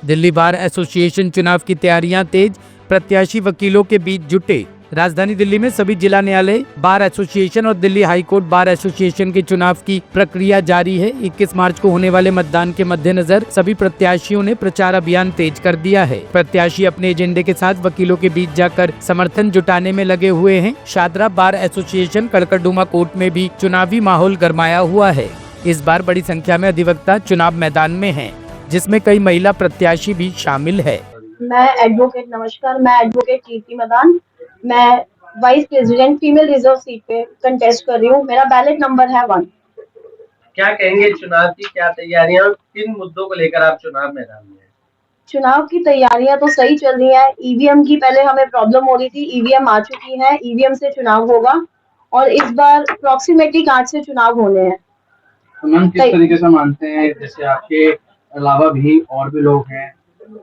Delhi bar association चुनाव की तैयारियां तेज, प्रत्याशी वकीलों के बीच जुटे। राजधानी दिल्ली में सभी जिला न्यायालय, बार एसोसिएशन और Delhi high court bar association के चुनाव की प्रक्रिया जारी है। 21 मार्च को होने वाले मतदान के मद्देनजर सभी प्रत्याशियों ने प्रचार अभियान तेज कर दिया है। प्रत्याशी अपने एजेंडे के साथ वकीलों के बीच जाकर समर्थन जुटाने में लगे हुए हैं। Shahdara bar association Karkardooma court में भी चुनावी माहौल गरमाया हुआ है। इस बार बड़ी संख्या में अधिवक्ता चुनाव मैदान में हैं, जिसमें कई महिला प्रत्याशी भी शामिल है। मैं एडवोकेट कीर्ति मदान, मैं vice president female reserve seat पे कंटेस्ट कर रही हूँ। मेरा बैलेट नंबर है 1। क्या कहेंगे, चुनाव की क्या तैयारियां, किन मुद्दों को लेकर आप चुनाव मैदान में हैं? चुनाव की तैयारियां तो सही चल रही है। ईवीएम की पहले हमें प्रॉब्लम हो रही थी, ईवीएम आ चुकी है, ईवीएम से चुनाव होगा और इस बार प्रॉक्सिमिटी कार्ड से चुनाव होने हैं। तो मैम किस तरीके से मानते हैं, जैसे आपके अलावा भी और भी लोग हैं,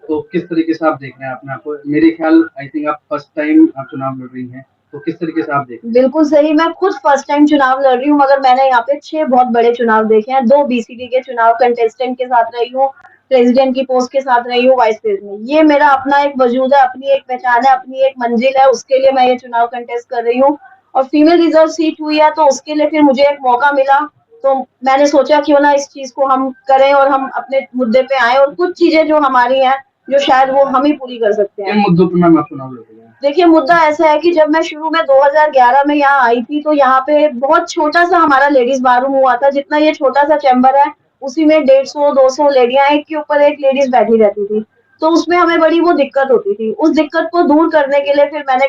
तो किस तरीके से आप देख रहे हैं अपने आप को? मेरे ख्याल आई थिंक आप फर्स्ट टाइम आप चुनाव लड़ रही हैं, तो किस तरीके से आप देख रहे हैं? बिल्कुल सही, मैं खुद फर्स्ट टाइम चुनाव लड़ रही हूँ, मगर मैंने यहाँ पे 6 बहुत बड़े चुनाव देखे हैं। 2 बीसीडी के चुनाव कंटेस्टेंट के साथ रही हूँ, प्रेसिडेंट की पोस्ट के साथ रही हूँ, वाइस प्रेसिडेंट। ये मेरा अपना एक वजूद है, अपनी एक पहचान है, अपनी एक मंजिल है, उसके लिए मैं ये चुनाव कंटेस्ट कर रही हूँ। और फीमेल रिजर्व सीट हुई है तो उसके लिए फिर मुझे एक मौका मिला, तो मैंने सोचा क्यों ना इस चीज को हम करें और हम अपने मुद्दे पे आए और कुछ चीजें जो हमारी हैं जो शायद वो हम ही पूरी कर सकते हैं। किन मुद्दों पर मैम आप चुनाव लड़ रही हैं? देखिए, मुद्दा ऐसा है कि जब मैं शुरू में 2011 में यहाँ आई थी तो यहाँ पे बहुत छोटा सा हमारा लेडीज बार रूम हुआ था। जितना ये छोटा सा चैम्बर है उसी में 150-200 लेडियां एक के ऊपर एक लेडीज बैठी रहती थी, तो उसमें हमें बड़ी वो दिक्कत होती थी। उस दिक्कत को दूर करने के लिए फिर मैंने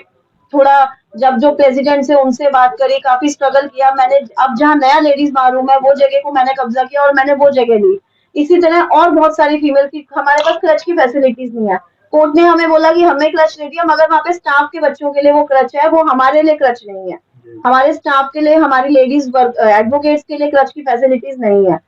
थोड़ा, जब जो प्रेसिडेंट से उनसे बात करी, काफी स्ट्रगल किया मैंने। अब जहाँ नया लेडीज बार रूम है वो जगह को मैंने कब्जा किया और मैंने वो जगह ली। इसी तरह और बहुत सारी फीमेल की, हमारे पास क्लच की फैसिलिटीज नहीं है। कोर्ट ने हमें बोला कि हमें क्लच नहीं दिया, मगर वहाँ पे स्टाफ के बच्चों के लिए वो क्लच है, वो हमारे लिए क्लच नहीं है। हमारे स्टाफ के लिए, हमारी लेडीज एडवोकेट्स के लिए क्लच की फैसिलिटीज नहीं है।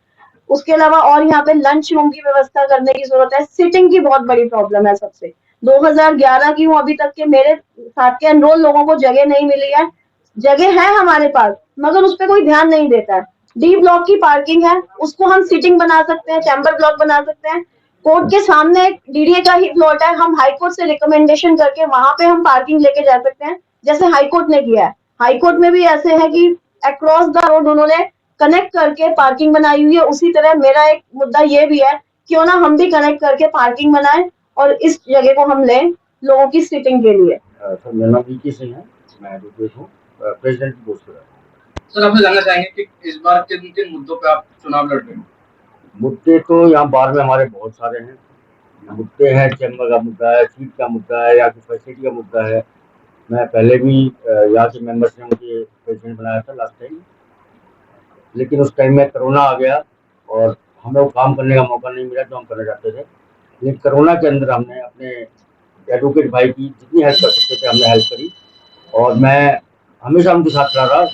उसके अलावा और यहाँ पे लंच रूम की व्यवस्था करने की जरूरत है। सिटिंग की बहुत बड़ी प्रॉब्लम है सबसे। 2011 की हूँ अभी तक के मेरे साथ के एनरोल लोगों को जगह नहीं मिली है। जगह है हमारे पास मगर उस पर कोई ध्यान नहीं देता है। डी ब्लॉक की पार्किंग है, उसको हम सिटिंग बना सकते हैं, चैम्बर ब्लॉक बना सकते हैं। कोर्ट के सामने एक डीडीए का ही प्लॉट है, हम हाई कोर्ट से रिकमेंडेशन करके वहां पे हम पार्किंग लेके जा सकते हैं, जैसे हाई कोर्ट ने किया है। हाई कोर्ट में भी ऐसे है कि अक्रॉस द रोड उन्होंने कनेक्ट करके पार्किंग बनाई हुई है। उसी तरह मेरा एक मुद्दा ये भी है, क्यों ना हम भी कनेक्ट करके पार्किंग बनाएं और इस जगह को हम लें लोगों की सिटिंग के लिए। सर मेरा नाम वीके सिंह है, मैं एडवोकेट हूँ, प्रेसिडेंट की पोस्ट पर। सर आपसे जानना चाहेंगे कि इस बार किन किन मुद्दों पे आप चुनाव लड़ रहे हैं? मुद्दे तो यहाँ बार में हमारे बहुत सारे हैं। मुद्दे हैं, चैम्बर का मुद्दा है, सीट का मुद्दा है, या फिर फैसिलिटी का मुद्दा है। मैं पहले भी यहाँ के मेंबर्स ने मुझे प्रेसिडेंट बनाया था लास्ट टाइम, लेकिन उस टाइम में कोरोना आ गया और हमें वो काम करने का मौका नहीं मिला जो हम करना चाहते थे। लेकिन कोरोना के अंदर हमने अपने एडवोकेट भाई की जितनी हेल्प कर सकते थे हमने हेल्प करी, और मैं हमेशा उनके साथ रह रहा।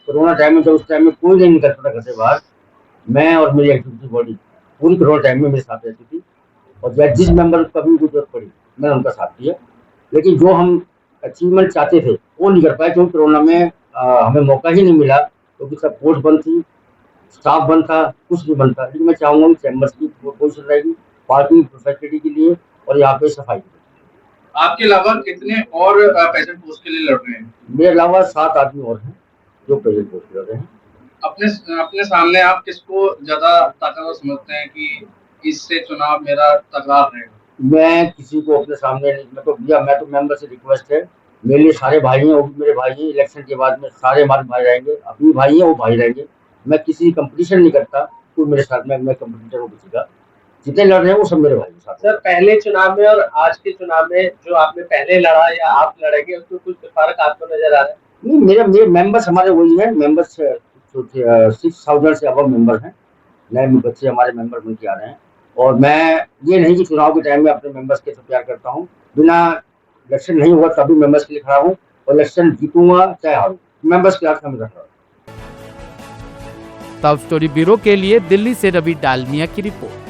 कोरोना टाइम में, जब उस टाइम में कोई नहीं निकल सकता घर से बाहर, मैं और मेरी एक्टिविटी बॉडी पूरी कोरोना टाइम में मेरे साथ रहती थी, और जिस मेंबर को कभी भी जरूरत पड़ी मैंने उनका साथ दिया। लेकिन जो हम अचीवमेंट चाहते थे वो नहीं कर पाए, क्योंकि कोरोना में हमें मौका ही नहीं मिला, क्योंकि सब कोर्ट बंद थी, स्टाफ बंद था, कुछ नहीं बंद था। लेकिन मैं चाहूँगा कि चैम्बर्स की पोजिशन रहेगी पार्किंग फैसिलिटी के लिए और यहाँ पे सफाई। आपके अलावा कितने और प्रेसिडेंट पोस्ट के लिए लड़ रहे हैं? मेरे अलावा 7 आदमी और हैं जो प्रेसिडेंट पोस्ट लड़ रहे हैं। अपने सामने आप किसको ज्यादा ताकतवर समझते हैं कि इससे चुनाव मेरा तकरार रहेगा? मैं किसी को अपने सामने नहीं, मैं तो मेंबर से रिक्वेस्ट है, मेरे लिए सारे भाई हैं, वो भी मेरे भाई हैं। इलेक्शन के बाद में सारे हमारे भाई रहेंगे, अपनी भाई हैं वो भाई रहेंगे। मैं किसी कंपटीशन नहीं करता, कोई मेरे साथ में मैं कंपटीटर हूँ किसी का। जितने लड़ रहे हैं वो सब मेरे भाई के साथ। सर, पहले चुनाव में और आज के चुनाव में जो आपने पहले लड़ा या आप लड़ेंगे उसमें कुछ फर्क आपको नजर आ रहा है? नहीं, मेरे मेंबर्स हमारे वही हैं। मेंबर्स 6,000 से अब मेंबर हैं, नए बच्चे हमारे मेंबर बन के आ रहे हैं। और मैं ये नहीं कि चुनाव के टाइम में अपने मेंबर्स के साथ प्यार करता हूँ, बिना इलेक्शन नहीं हुआ तभी मेंबर्स के लिए खड़ा हूँ, और इलेक्शन जीतूंगा चाहे हारूं, मेंबर्स के साथ हमेशा खड़ा हूँ। टॉप स्टोरी ब्यूरो के लिए दिल्ली से रवि डालमिया की रिपोर्ट।